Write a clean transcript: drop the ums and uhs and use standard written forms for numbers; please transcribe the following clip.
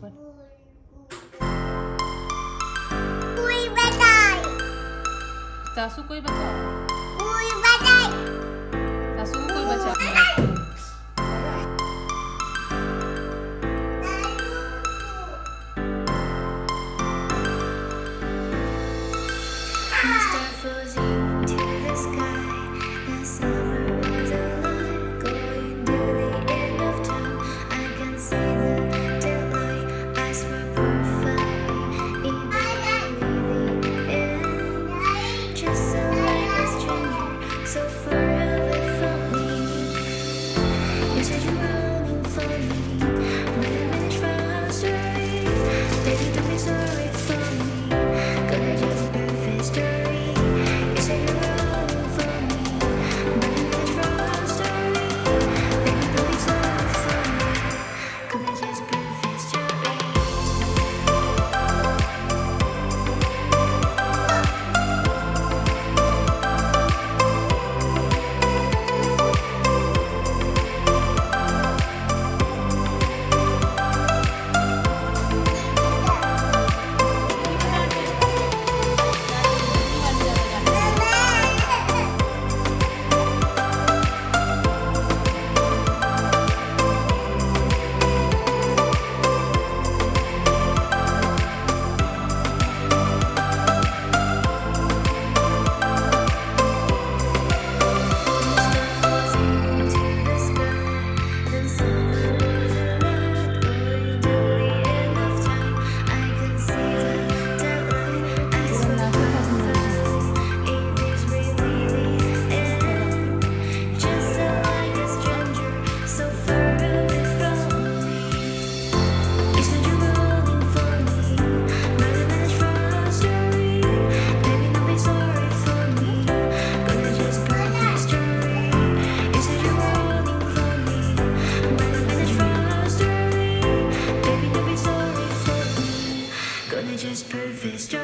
पण. कोई बताए सासू कोई बचाओ. कोई बताए सासू कोई बचाओ. Star floating to the sky. The summer was alive, going to the end of time. I can see the daylight. Eyes were perfect, even the end. Just so like a stranger, so far away from me. You said you're running for me, but I managed from story. Baby, don't be sorry for me. Gonna just perfect story. You say you're running for me, but I managed from story. Baby, don't be sorry for me. Gonna just perfect story. Just perfect story.